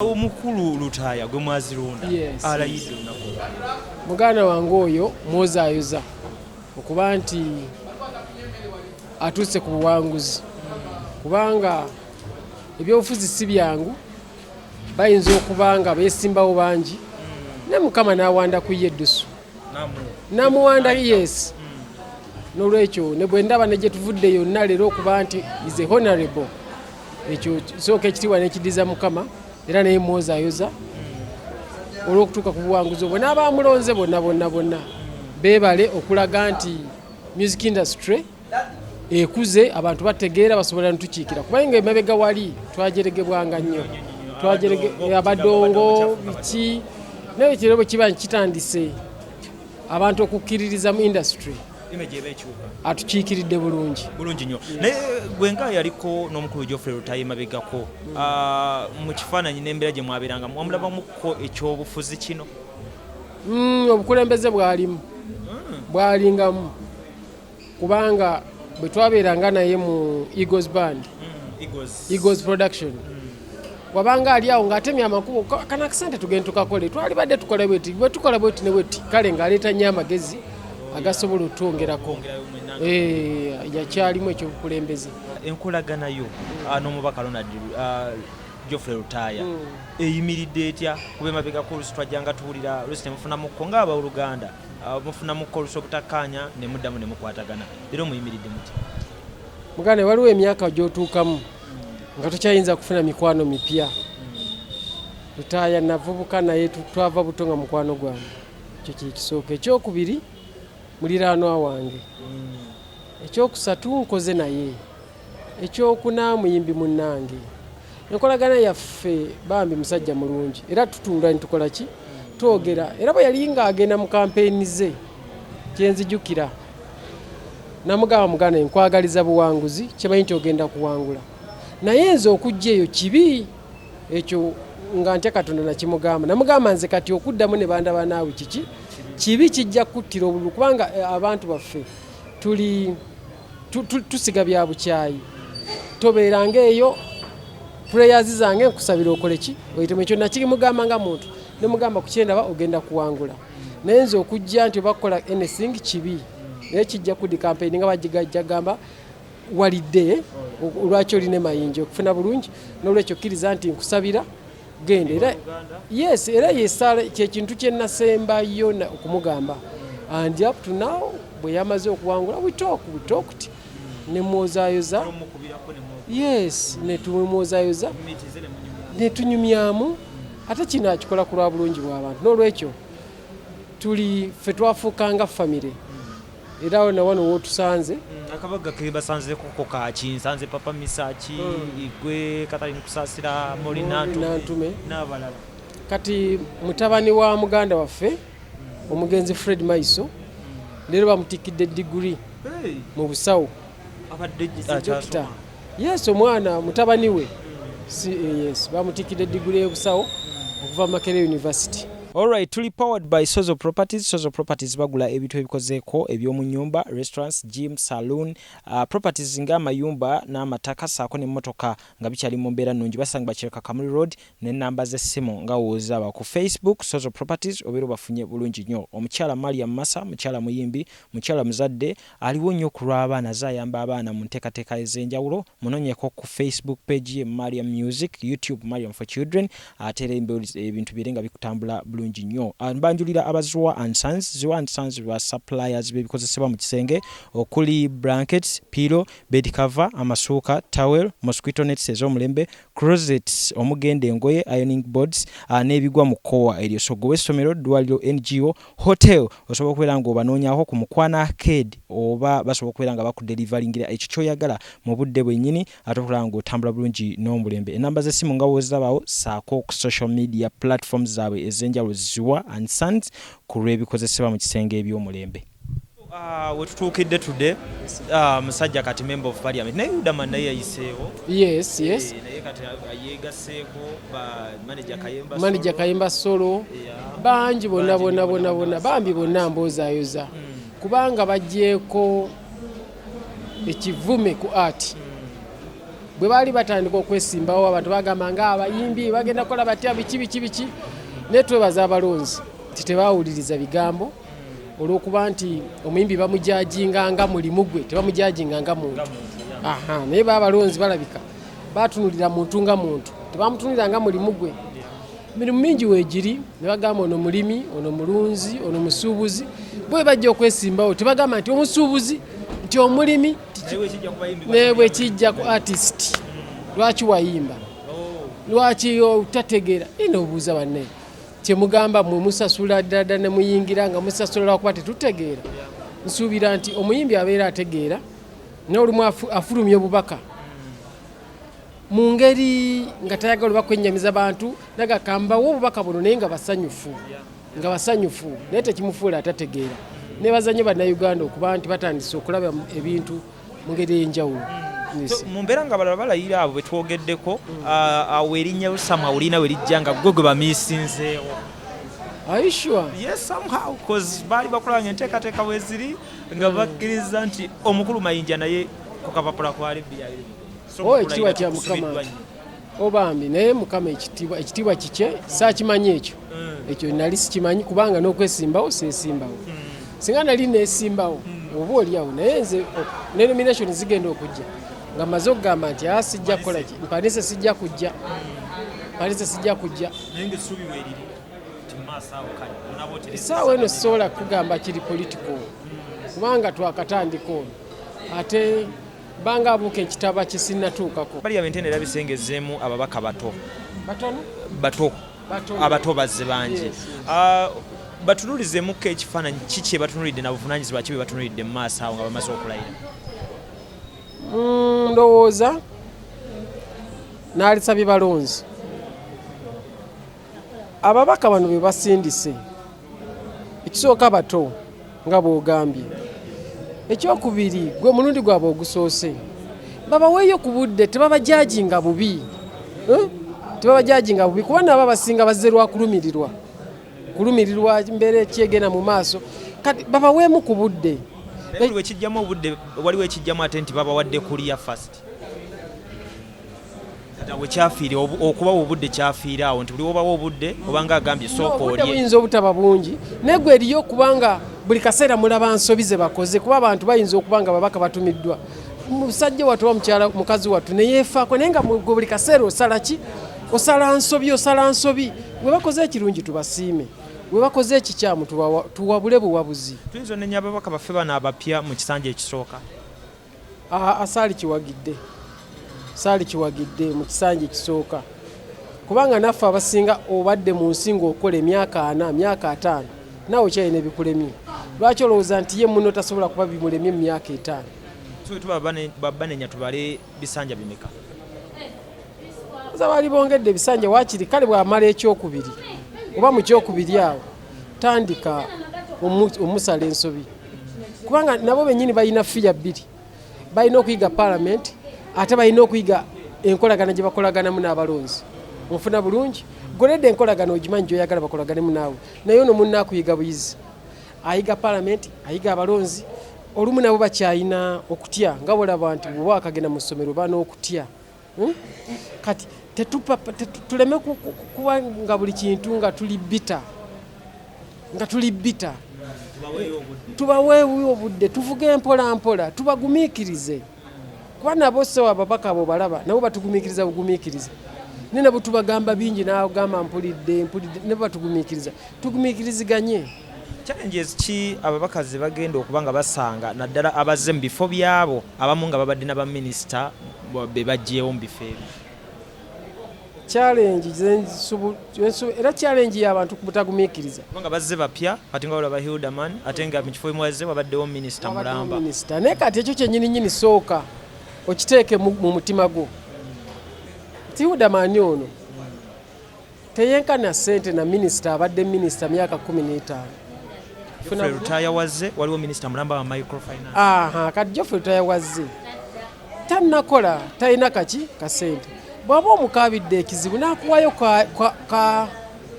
Omukulu Lutaaya gwe mwazirunda alayidde muganda wange oyo mwozaayoza okuba nti atuuse ku buwanguzi kubanga ebyobufuzi si byangu bayinza okuba nga beesimbawo bangi ne Mukama n'awanda ku ye eddusu n'amuwanda yes n'olwekyo ne bwe ndaba ne gye tuvudde yonna leero okuba nti is a honorable ekyo sooka ekitiibwa n'ekiddiza Mukama era naye mwozaayoza olw'okutuuka ku buwanguzi obwo n'abamulonze bonna beebale okulaga nti music industry ekuze abantu bategeera basobola ntukiikira kubanga emabega wali twajeregebwanga nnyo abadongo biki naye ekiro bwe kiba kitandise abantu okukkiririza mu industry atukiikiridde bulungi nnyo naye gwenga yaliko n'omukulu Geoffrey Lutaaya emabegako mu kifaananyi n'embeera gye mwabeeranga mwamulabamuko ekyobufuzi kino obukulembeze bwalingamu kubanga bwe twabeeranga naye mu Eagles Band Eagles Production wabanga ali awo ng'atemya amakubo kana akasente tugende tukakole twali badde tukola bweti bwe tukola bweti ne bweti kale ng'aleeta nnyo amagezi agasobola otwongerako yakyalimu ekyobukulembeze enkolaganayo n'omubaka Ronald Geoffrey Lutaaya eyimiridde etya kuba emabegako olusi twajjanga tuwulira olusi temufunamukko ng'abaoluganda mufunamukko olusi obutakkaanya ne muddamu ne mukwatagana leero muyimiridde muti muganda waliwo emyaka gy'otuukamu nga tokyayinza kufuna mikwano mipya Lutaaya navubuka naye twava buto nga mukwano gwange ekyo kyekisooka ekyokubiri muliraanwa wange ekyokusatu nkoze naye ekyokuna muyimbi munnange enkolagana yaffe bambi musajja mulungi era tutuula nitukola ki twogera era bwe yali ng'agenda mu kampeyini ze kyenzijukira namugamba muganda nkwagaliza buwanguzi kyemanyi nti ogenda kuwangula naye nze okujja eyo kibi ekyo nga ntya Katonda nakimugamba namugamba nze kati okuddamu ne bandaba naawe kiki kibi kijja kuttira obululu kubanga abantu baffe tusiga bya bukyayi tobeeranga eyo prayers zange nkusabira okole ki oyitemu ekyo nakirimugamba nga muntu nemugamba kukyendaba ogenda kuwangula naye nze okujja nti obakola anything kibi naye kijja kudi campaign nga bajigamba walidde olwaki olina mayinja okufuna bulungi n'olwekyo kkiriza nti nkusabira genda era yes era yesaala kyekintu kye nasembayo okumugamba and up to now bwe yamaze okuwangula we talked ne mwozaayoza yes ne tumwozaayoza ne tunyumyamu ate kino akikola ku lwa bulungi bw'abantu n'olwekyo tuli ffe twafuukanga famire era wano wootusanze akabaga ke basanzeko kaaki nsanze Papa Misaki igwe Katalin Kusaasira Molina Ntume n'abalala kati mutabani wa muganda waffe omugenzi Fred Maiso leero bamutikidde diguri mu busawo abadde yes omwana mutabani we yes bamutikidde diguri y'obusawo okuva Makerere University. Alright, tuli powered by Sozo Properties. Sozo Properties bagula ebintu ebikozeeko ebyomu nyumba, restaurants, gym, saloon, properties nga amayumba n'amataka saako n'emmotoka nga bikyali mu mbeera nnungi basanga bakireka Kamuli Road n'ennamba z'essimu nga woozaba ku Facebook Sozo Properties obeera bafunye bulungi nnyo. Omukyala Mariam Massa, mukyala muyimbi, mukyala muzadde aliwo nnyo ku lw'abaana azayamba abaana mu nteekateeka ez'enjawulo munoonyeko ku Facebook page ye Mariam Music, YouTube Mariam for Children ate era ebintu bire nga bikutambula bulungi nnyo. Mbanjulira abaziwa and Sons. Ziwa and Sons ba suppliers b'ebikozesebwa mu kisenge okuli blankets, pillow, bed cover, amasuuka, towel, mosquito nets ez'omulembe, closets omugende engoye, ironing boards n'ebigwa mu kkowa eryo. So gwe essomero, ddwaliro, NGO, hotel osobola okubeera nga obanoonyaako ku Mukwana Arcade oba basobola okubeera nga bakudelivaringira ekyo ky'oyagala mu budde bwennyini ate okulaba nga otambula bulungi n'omulembe. Ennamba z'essimu nga woozirabaawo saako ku social media platforms zaabwe ez'enjawulo Ziwa and Sons ku lw'ebikozesebwa mu kisenge eby'omulembe. We tutuukidde tudde musajja kati member of parliament naye Udaman naye yayiseewo yes naye kati yeegaseeko ba manager Kayemba Solo bangi bonna bambi bonna mbozaayoza kubanga bagyeko ekivume ku art bwe baali batandika okwesimbawo abantu bagamba nga abayimbi bagenda kukola batya biki naye twebaza abalonzi nti tebaawuliriza bigambo olw'okuba nti omuyimbi bamujajinga nga mulimu gwe tebamujajinga nga muntu naye baabalonzi balabika batunulira muntu nga muntu tebamutunulira nga mulimu gwe mirimu mingi weegiri ne bagamba ono mulimi ono mulunzi ono musuubuzi bwe bajja okwesimbawo tebagamba nti omusuubuzi nti omulimi naye bwe kijja ku artist lwaki wayimba lwaki otategeera ina obuuza banne kyemugamba mwe musasula ddala ne muyingira nga musasula lwakuba tetutegeera nsuubira nti omuyimbi abeera ategeera n'olumu afulumya obubaka mu ngeri nga tayagala oba kwennyamiza bantu nagakambawo obubaka buno naye nga basanyufu naye tekimufuula atategeera nebazanye bannayuganda okuba nti batandise okulaba ebintu mu ngeri ey'enjawulo mu mbeera nga balala balayira abo betwogeddeko awo erinnya Sam olina we lijja nga gwe bamiisinzeewo aishwa yes somehow because baali bakulanga enteekateeka weziri nga bakkiriza nti omukulu Mayinja naye ku kapapula kwali byali ekitiibwa kya Mukama obambi naye Mukama ekitiibwa kikye saakimanyi ekyo nali sikimanyi kubanga n'okwesimbawo seesimbawo singa nali neesimbawo oba oliawo naye nze ne nomination zigenda okujja nga maze okugamba nti sijja kukola ki mpanise sijja kujja essaawa eno sisobola kugamba kiri political kubanga twakatandika ono ate banga abuuka ekitaba kyesinatuukako Parliament era bisengezeemu ababaka abato bazze bangi batunulizeemuko ekifaananyi kiki ebatunulidde na buvunaanyizibwa ki bwe batunulidde mu maaso awo nga bamaze okulayira ndowooza n'alisabye balonzi ababaka bano be basindise ekisooka bato nga bw'ogambye ekyokubiri gwe mulundi gwabwe ogusoose babaweeyo ku budde tebabajajinga bubi kuba nabo abasinga bazze lwakulumirirwa mbeera ekyegenda mu maaso kati babaweemu ku budde waliwo ekijjamu ate nti babawadde kuliya fast wekyafiira okubawa obudde kyafiira awo nti buli wobawo obudde obanga agambye sooka olye buyinza obutaba bungi naye gwe eriyo okubanga buli kaseera mulaba nsobi ze bakoze kuba abantu bayinza okubanga babaka batumiddwa musajja watu wa mukazi watu neyeefaako naye nga buli kaseera osala ki osala nsobi bwe bakoze ekirungi tubasiime bwe bakoze ekikyamu tuwabule buwabuzi tuyinza onenya ababaka baffe bano abapya mu kisanja ekisooka saali kiwagidde mu kisanja ekisooka kubanga naffe abasinga obadde mu nsi ng'okola emyaka 4 myaka 5 naawe okyalina ebikulemye lwaki olowooza nti ye muno tasobola kuba bimulemye mu myaka 5 so tuba banenya tubale bisanja bimeka baali bongedde ebisanja waakiri kale bw'amala ekyokubiri oba mu kyokubiri awo tandika omusala ensobi kubanga nabo bennyini balina fiya 2 balina okuyiga Parliament ate balina okuyiga enkolagana gye bakolaganamu n'abalonzi onfuna bulungi goledde enkolagana ogimanyi gy'oyagala bakolaganemu naawe naye ono munna akuyiga buyizi ayiga Parliament ayiga abalonzi olumu nabo bakyalina okutya nga bolaba nti bwe wakagenda mu ssomero bana okutya kati tuleme kuba nga buli kintu nga tuli bita tubaweewo obudde tuvuge mpola tubagumiikirize kuba nabo so ababaka abo balaba nabo batugumiikiriza bugumiikiriza ne nabo tubagamba bingi n'agamba mpulidde nabo batugumiikiriza tugumiikiriziganye challenges ki ababaka ze bagenda okubanga basanga naddala abazze mu bifo byabo abamu nga babadde n'abaminisita be bajjeewo mu bifo ebyo challenge era challenge y'abantu kubutagumiikiriza kubanga bazze bapya ate nga olaba Hildaman ate nga mu kifo mwazze wabaddewo minisita Mulamba naye kati ekyo kyennyini sooka okiteeke mu mutima gwo nti Hildaman ono teyenkana ssente na minisita abadde minisita myaka 15 Rutaya wazze waliwo minisita Mulamba wa microfinance kati Geoffrey Rutaya wazze tannakola talina kasente bw'aba omukabidde ekizibu n'akuwayo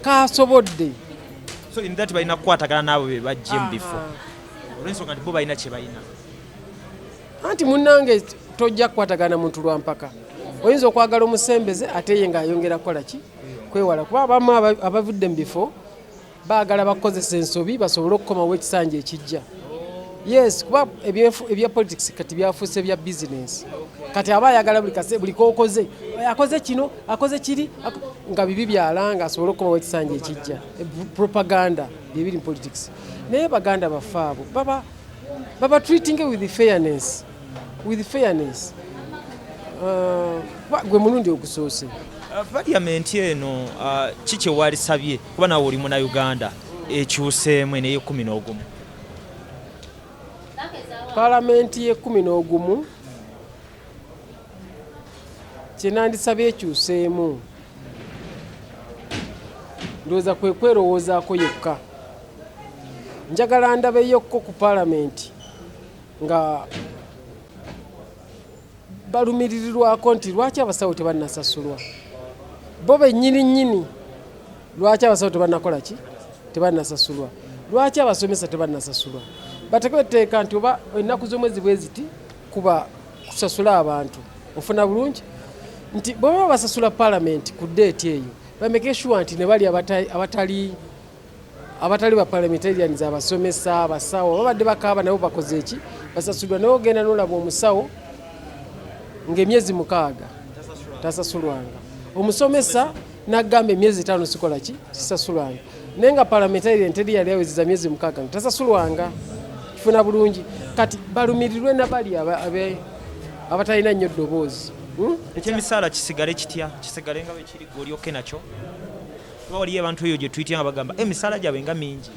kasobodde so in that balina kukwatagana naabo be bajje mu bifo olw'ensonga nti bo balina kye balina anti munnange tojja kukwatagana muntu lwa mpaka oyinza okwagala omusembeze ate ye ng'ayongera kukola ki kwewala kuba abamu abavudde mu bifo baagala bakozesa ensobi basobole okukomawo ekisanja ekijja. Yes, kuba ebya politics kati byafuuse bya business. Kati aba ayagala buli kokoze akoze kino akoze kiri nga bibi byalanga asobole okukomawo ekisanja ekijja. Propaganda bibiri mu politics. Naye baganda bafaabo baba treating with fairness. Gwe mulundi ogusoose. Parliament eno kiki walisabye kuba nawe oli muna Uganda ekyuseemu ene 11. Parliament ye 11 kyenandisabye ekyuseemu ndowooza kwe kwerowoozaako yekka. Njagala ndabeyokko ku Parliament nga balumiririrwako nti lwaki abasawo tebannasasulwa. Bo bennyini lwaki abasawo tebannakola ki tebannasasulwa. Lwaki abasomesa tebannasasulwa. Bateekwa nti oba ennaku z'omwezi bwe ziti kuba kusasula abantu ofuna bulungi nti bw'oba basasula Parliament ku date eyo bameke sure nti ne bali abatali ba parliamentarians abasomesa abasawo babadde bakaaba nabo bakoze eki basasulwa. Naye ogenda n'olaba omusawo ng'emyezi 6 tasasulwanga, omusomesa n'agamba emyezi 5 sikola ki sisasulwanga, naye nga parliamentarian teri yali awezeza myezi 6 tasasulwanga. Kifuna bulungi kati balumirirwe nabali abatalina nnyo ddoboozi. Ekyemisaala kisigale kitya kisigale nga bwekiri golyoke nakyo kuba waliyo abantu eyo gye tuyitira nga bagamba emisaala gyabwe nga mingi.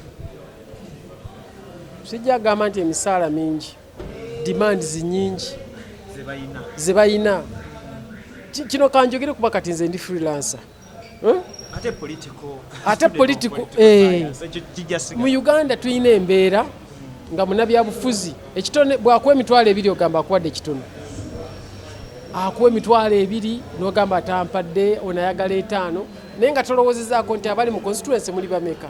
Sijja gamba nti emisaala mingi, demands nyingi ze bayina. Kino kanjogere kuba kati nze ndi freelancer. Ate political mu Uganda tuyina embeera nga munnabyabufuzi ekitone bwakuwa emitwalo 2 ogamba akuwadde ekitono, akuwa emitwalo 2 n'ogamba atampadde onayagala 5, naye nga tolowoozezaako nti abali mu constituency muli bameka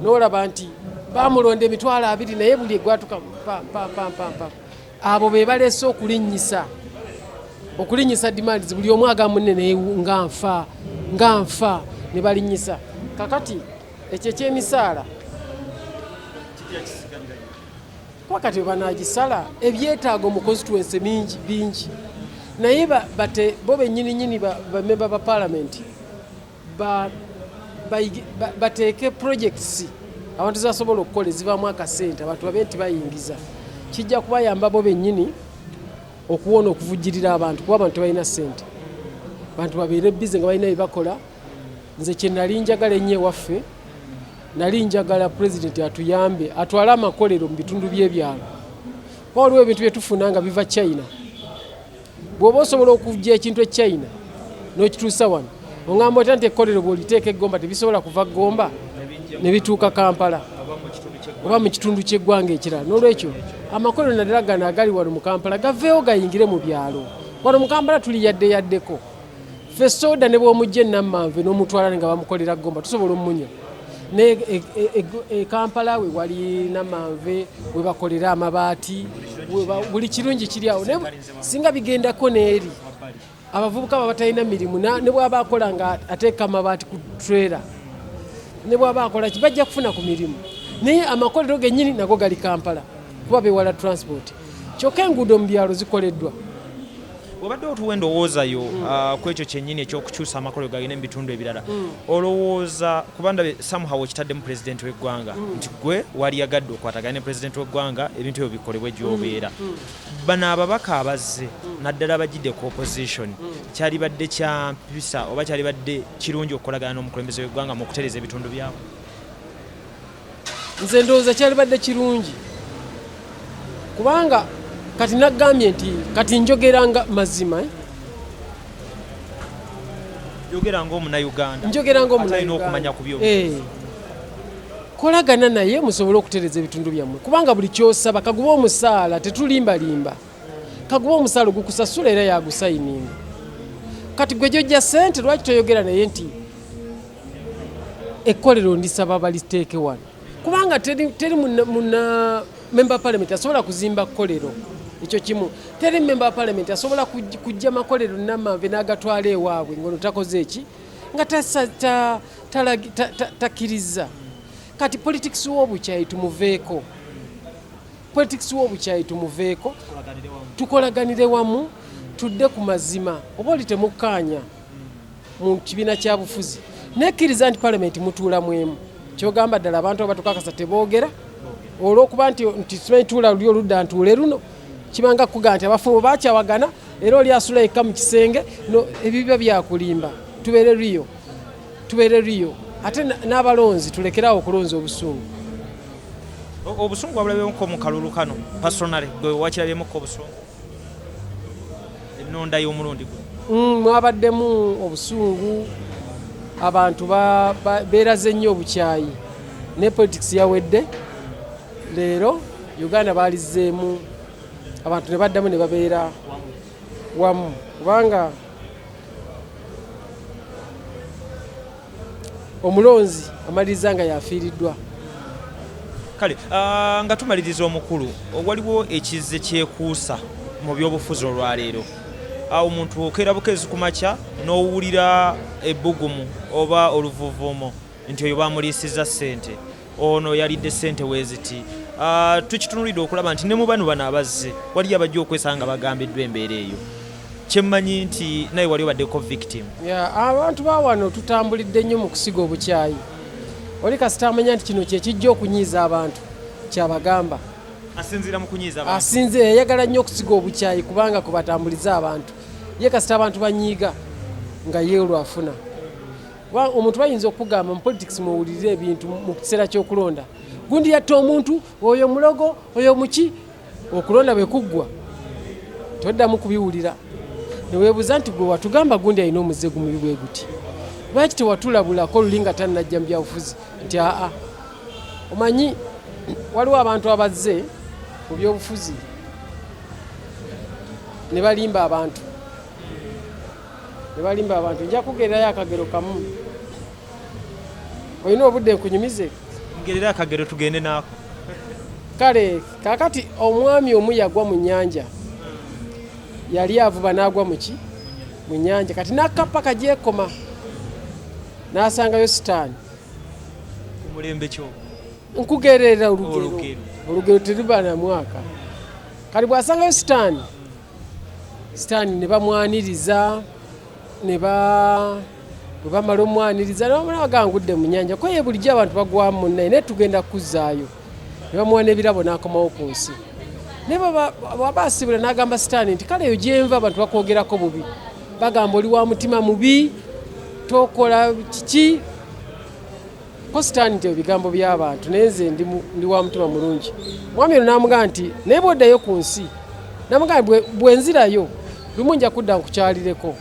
n'olaba nti bamulonda emitwalo 2 naye buli egwatuka abo be baleese okulinnyisa demands. Buli omu agamba munne naye nga nfa ne balinnyisa. Kakati ekyo ekyemisaala kuba kati banagisala ebyetaago mu constituency bingi naye bo bennyini bamemba ba Parliament bateeke projects abantu zasobola okukola ezivaamu akasente abantu babe nti bayingiza. Kijja kubayamba bo bennyini okuwona okuvujjirira abantu kuba abantu tebalina ssente, abantu babeere bize nga balina byebakola. Nze kye nali njagala ennyo ewaffe nali njagala President atuyambe atwale amakolero mu bitundu by'ebyalo. Waliwo ebintu bye tufuna nga biva China. Bw'oba osobola okujja ekintu e China n'okituusa wano ongamba oti nti ekkolero bw'oliteeka e Gomba tebisobola kuva Gomba ne bituuka Kampala oba mu kitundu ky'eggwanga ekirala. N'olwekyo amakolero naddala gano agali wano mu Kampala gaveewo gayingire mu byalo. Wano mu Kampala tuli yaddeko ffe soda ne bw'omujja enammanve n'omutwala nga bamukolera Gomba tusobola omunya. Ne Kampala we wali namanve we bakolera amabaati buli kirungi kiri awo singa bigendako n'eri abavubuka batalina mirimu ne bw'aba akola nga ateeka amabaati ku trailer ne bw'aba akola bajja kufuna ku mirimu. Naye amakolero gennyini nago gali Kampala kuba bewala transport. Kyokka enguudo mu byalo zikoleddwa. Obadde otuwa endowoozayo ku ekyo kyennyini ekyokukyusa amakolero gagenda mu bitundu ebirala olowooza kuba ndabe somehow okitaddemu pulezidenti w'eggwanga nti gwe wali yagadde okwatagana ne pulezidenti w'eggwanga ebintu ebyo bikolebwe gy'obeera. Bano ababaka abazze naddala abagidde ku opposition kyali badde kya mpisa oba kyali badde kirungi okukolagana n'omukulembeze w'eggwanga mu kutereeza ebitundu byabwe? Nze ndowooza kyali badde kirungi kubanga kati nagambye nti kati njogeranga mazima yogeranga omunayuganda njogeranga omunayuganda okumanya ku byo kolagana naye musobole okutereza ebitundu byammwe kubanga buli kyosaba kaguba omusaala tetulimbalimba kaguba omusaala gukusasula era yagusayininga kati gwe jojja ssente lwaki toyogera naye nti ekkolero ndisaba baliteeke wano kubanga teri muna member parliament asobola kuzimba kkolero ekyo kimu. Teri member parliament asobola kujja makolero namave n'agatwala ewaabwe ng'ono takoze eki nga takkiriza. Kati politics w'obukyayi tumuveeko. Politics w'obukyayi tumuveeko, tukolaganire wamu, tudde ku mazima. Oba oli temukkaanya mu kibiina kya bufuzi nekkiriza nti parliament mutuula mwemu. Kyogamba ddala abantu abatukakasa teboogera olw'okuba nti simanyi tuula luli oludda ntuule luno kibanga kugaa nti abafumu bakyawagana era oli asula yekka mu kisenge ebibiba byakulimba. Tubeere riyo ate n'abalonzi tulekerawo okulonza obusungu. Obusungu wabulabyeko mu kalulu kano personally gwe wakirabyemukko obusungu ennonda y'omulundi guno? Mwabaddemu obusungu, abantu beeraze nnyo obukyayi ne politics yawedde. Leero Uganda baalizzeemu abantu ne baddamu ne babeera wamu kubanga omulonzi amaliriza nga yafiiriddwa. Kale nga tumaliriza omukulu, waliwo ekizze kyekuusa mu byobufuzi olwaleero. Awo omuntu okeera bukezi ku makya n'owulira ebbugumu oba oluvuuvuumo nti oyo bamuliisizza ssente, ono yalidde ssente weeziti. Tukitunulidde okulaba nti ne mu bano abazze waliyo abajja okwesanga bagambiddwa embeera eyo. Kyemmanyi nti naye wali obaddeko victim. Abantu bawano tutambulidde nnyo mu kusiga obukyayi. Oli kasita amanya nti kino kyekijja okunyiiza abantu kyabagamba. Asinziira mu kunyiiza abantu. Asinze yayagala nnyo okusiga obukyayi kubanga kubatambuliza abantu. Ye kasita abantu banyiiga nga ye olwafuna. Omuntu bayinza okugamba mu politics muwulirire ebintu mu kiseera ky'okulonda. Gundi yatta omuntu, oyo mulogo, oyo muki, okulonda bwe kuggwa. Toddamu kubiwulira. Neweebuuza nti gwe watugamba gundi alina omuzze gumubi bwe guti. Lwaki tewatulabulako luli nga tannajja mu byabufuzi nti omanyi waliwo abantu abazze mu byobufuzi ne balimba abantu. Nja kugererayo akagero kamu. Olina obudde nkunyumize? Ngerera akagero tugende naako. Kale kakati omwami omu yagwa mu nnyanja. Yali avuba n'agwa mu nnyanja kati n'akappa kagyekoma n'asangayo sitaani. Ku mulembe kyo nkugerera olugero teruba na mwaka. Kali bwasangayo sitaani ne bamwaniriza ne bamala omwaniriza n'agangudde mu nnyanja ko ye bulijjo abantu bagwamu munnaye naye tugenda kuzzaayo ne bamuwa n'ebirabo n'akomawo ku nsi. Naye bw'aba asibula n'agamba sitaani nti kale eyo gyenva abantu bakwogerako bubi, bagamba oli wa mutima mubi, tokola kiki. Ko sitaani nti ebigambo by'abantu naye nze ndi wa mutima mulungi. Mwami ono n'amugamba nti naye bw'oddayo ku nsi, n'amugamba bwe nzirayo lumu nja kudda nkukyalireko.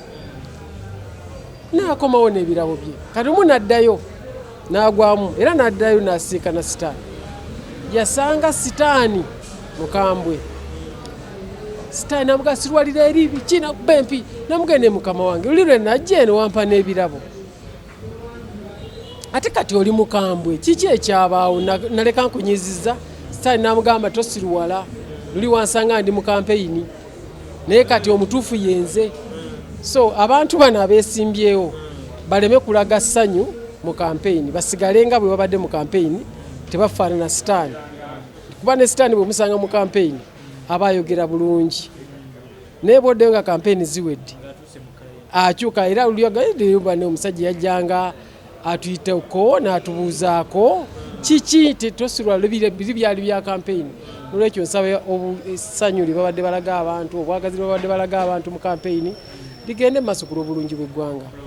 N'akomawo n'ebirabo bye. Kati lumu n'addayo n'agwamu era n'addayo n'asiikana sitaani. Yasanga sitaani mukambwe. Sitaani n'amugamba sirwalira eri biki nakuba empi. N'amugamba ne mukama wange luli lwe najja eno wampa n'ebirabo. Ate kati oli mukambwe kiki ekyabaawo naleka nkunyizizza. Sitaani n'amugamba tosirwala luli wansanga ndi mu kampeyini naye kati omutuufu yenze. So abantu bano abeesimbyewo baleme kulaga ssanyu mu kampeyini, basigale nga bwe babadde mu kampeyini, tebafaanana sitaani. Kuba ne sitaani bwe musanga mu kampeyini aba ayogera bulungi naye bw'oddeyo nga kampeyini ziwedde akyuka era lulyagayoba ne omusajja yajjanga atuyiteko n'atubuuzaako kiki tetosirwa biri byali bya kampeyini. Olwekyo nsaba essanyu lye babadde balaga abantu, obwagazi bwe babadde balaga abantu mu kampeyini ligende mu maaso ku lw'obulungi bw'eggwanga.